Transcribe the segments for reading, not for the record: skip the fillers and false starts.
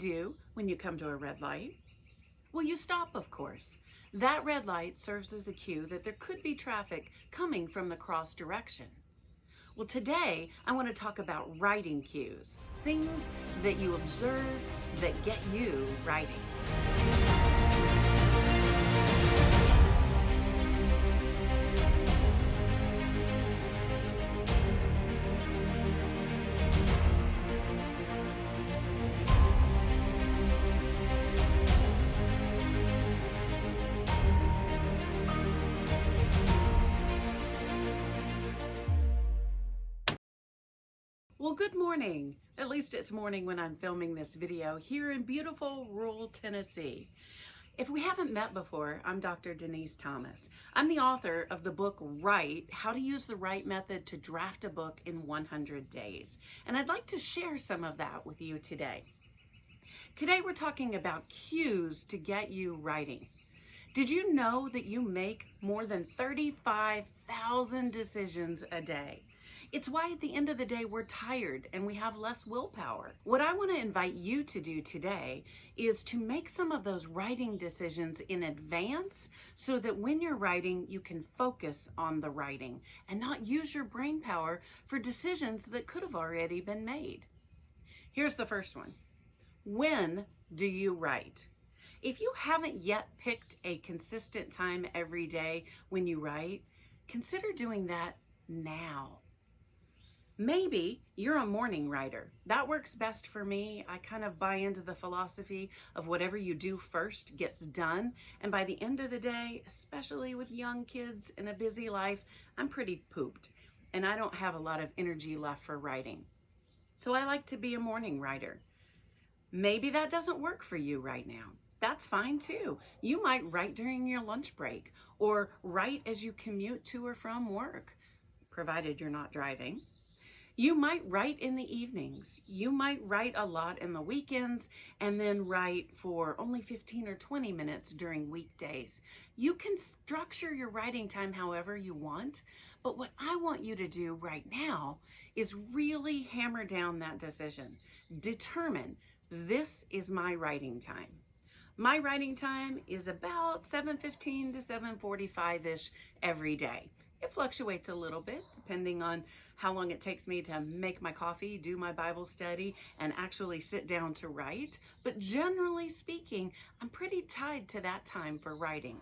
do when you come to a red light? Well, you stop, of course. That red light serves as a cue that there could be traffic coming from the cross direction. Well, today I want to talk about writing cues, things that you observe that get you writing. Well, good morning. At least it's morning when I'm filming this video here in beautiful rural Tennessee. If we haven't met before, I'm Dr. Denis'Thomas. I'm the author of the book Write: How to Use the Right Method to Draft a Book in 100 Days. And I'd like to share some of that with you today. Today we're talking about cues to get you writing. Did you know that you make more than 35,000 decisions a day? It's why at the end of the day we're tired and we have less willpower. What I want to invite you to do today is to make some of those writing decisions in advance so that when you're writing you can focus on the writing and not use your brain power for decisions that could have already been made. Here's the first one. When do you write? If you haven't yet picked a consistent time every day when you write, consider doing that now. Maybe you're a morning writer. That works best for me. I kind of buy into the philosophy of whatever you do first gets done. And by the end of the day, especially with young kids in a busy life, I'm pretty pooped and I don't have a lot of energy left for writing. So I like to be a morning writer. Maybe that doesn't work for you right now. That's fine too. You might write during your lunch break or write as you commute to or from work, provided you're not driving. You might write in the evenings. You might write a lot in the weekends and then write for only 15 or 20 minutes during weekdays. You can structure your writing time however you want, but what I want you to do right now is really hammer down that decision. Determine, this is my writing time. My writing time is about 7:15 to 7:45-ish every day. It fluctuates a little bit depending on how long it takes me to make my coffee, do my Bible study, and actually sit down to write. But generally speaking, I'm pretty tied to that time for writing.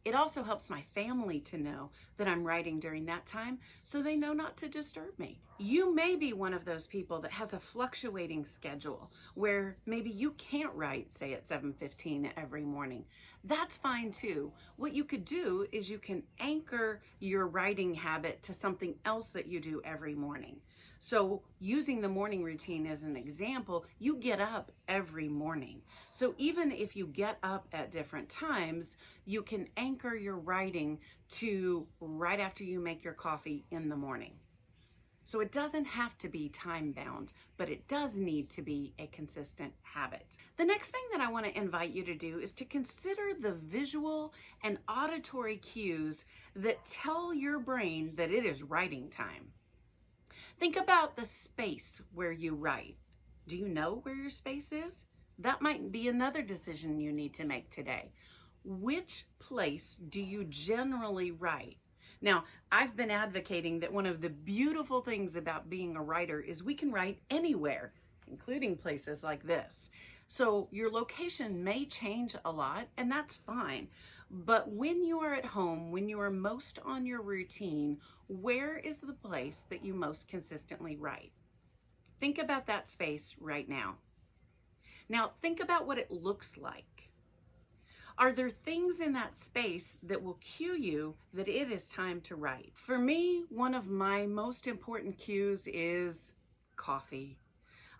It also helps my family to know that I'm writing during that time so they know not to disturb me. You may be one of those people that has a fluctuating schedule where maybe you can't write, say at 7:15 every morning. That's fine too. What you could do is you can anchor your writing habit to something else that you do every morning. So using the morning routine as an example, you get up every morning. So even if you get up at different times, you can anchor your writing to right after you make your coffee in the morning. So it doesn't have to be time bound, but it does need to be a consistent habit. The next thing that I want to invite you to do is to consider the visual and auditory cues that tell your brain that it is writing time. Think about the space where you write. Do you know where your space is? That might be another decision you need to make today. Which place do you generally write? Now, I've been advocating that one of the beautiful things about being a writer is we can write anywhere, including places like this. So your location may change a lot, and that's fine. But when you are at home, when you are most on your routine, where is the place that you most consistently write? Think about that space right now. Now, think about what it looks like. Are there things in that space that will cue you that it is time to write? For me, one of my most important cues is coffee.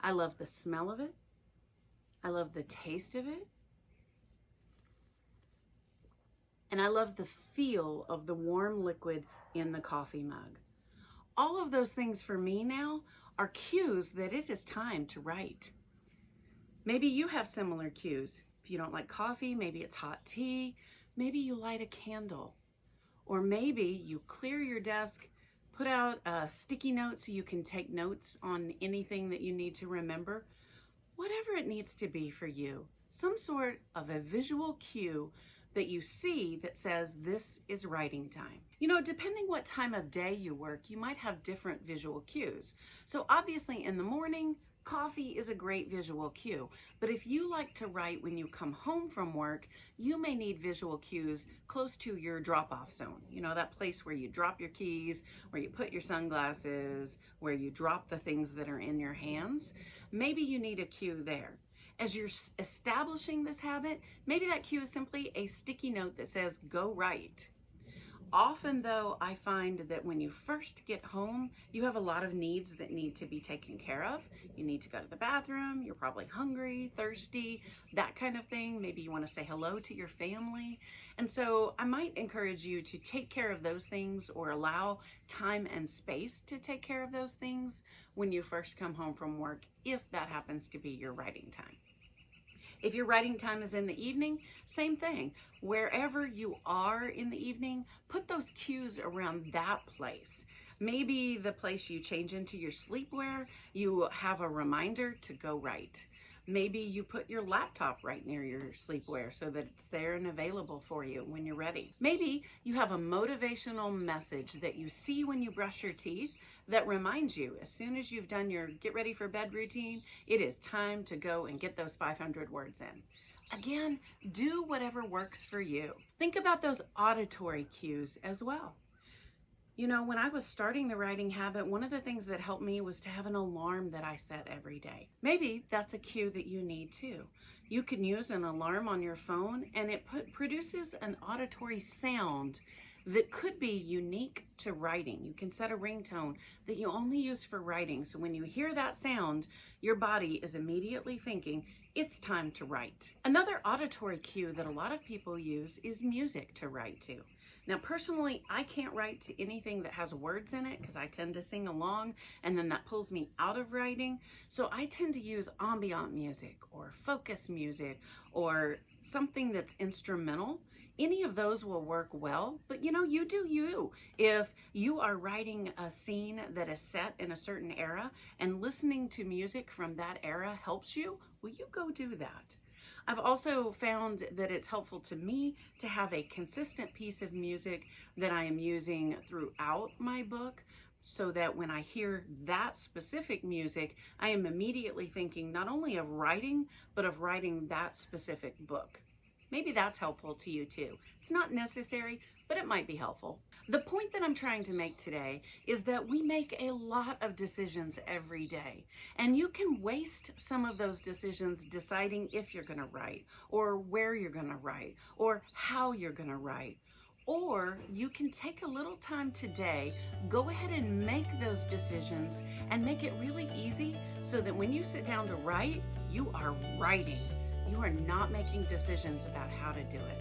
I love the smell of it. I love the taste of it. And I love the feel of the warm liquid in the coffee mug. All of those things for me now are cues that it is time to write. Maybe you have similar cues. If you don't like coffee, maybe it's hot tea. Maybe you light a candle. Or maybe you clear your desk, put out a sticky note so you can take notes on anything that you need to remember. whatever it needs to be for you, some sort of a visual cue that you see that says this is writing time. You know, depending what time of day you work, you might have different visual cues. So obviously in the morning, coffee is a great visual cue. But if you like to write when you come home from work, you may need visual cues close to your drop-off zone. You know, that place where you drop your keys, where you put your sunglasses, where you drop the things that are in your hands. Maybe you need a cue there. As you're establishing this habit, maybe that cue is simply a sticky note that says, go write. Often though, I find that when you first get home, you have a lot of needs that need to be taken care of. You need to go to the bathroom, you're probably hungry, thirsty, that kind of thing. Maybe you want to say hello to your family. And so I might encourage you to take care of those things or allow time and space to take care of those things when you first come home from work, if that happens to be your writing time. If your writing time is in the evening, same thing. Wherever you are in the evening, put those cues around that place. Maybe the place you change into your sleepwear, you have a reminder to go write. Maybe you put your laptop right near your sleepwear so that it's there and available for you when you're ready. Maybe you have a motivational message that you see when you brush your teeth that reminds you, as soon as you've done your get ready for bed routine, it is time to go and get those 500 words in. Again, do whatever works for you. Think about those auditory cues as well. You know, when I was starting the writing habit, one of the things that helped me was to have an alarm that I set every day. Maybe that's a cue that you need too. You can use an alarm on your phone and it produces an auditory sound that could be unique to writing. You can set a ringtone that you only use for writing. So when you hear that sound, your body is immediately thinking, it's time to write. Another auditory cue that a lot of people use is music to write to. Now, personally, I can't write to anything that has words in it because I tend to sing along and then that pulls me out of writing. So I tend to use ambient music or focus music or something that's instrumental. Any of those will work well, but you know, you do you. If you are writing a scene that is set in a certain era and listening to music from that era helps you, well, you go do that. I've also found that it's helpful to me to have a consistent piece of music that I am using throughout my book, so that when I hear that specific music, I am immediately thinking not only of writing, but of writing that specific book. Maybe that's helpful to you too. It's not necessary, but it might be helpful. The point that I'm trying to make today is that we make a lot of decisions every day, and you can waste some of those decisions deciding if you're going to write, or where you're going to write, or how you're going to write. Or you can take a little time today, go ahead and make those decisions and make it really easy so that when you sit down to write, you are writing. You are not making decisions about how to do it.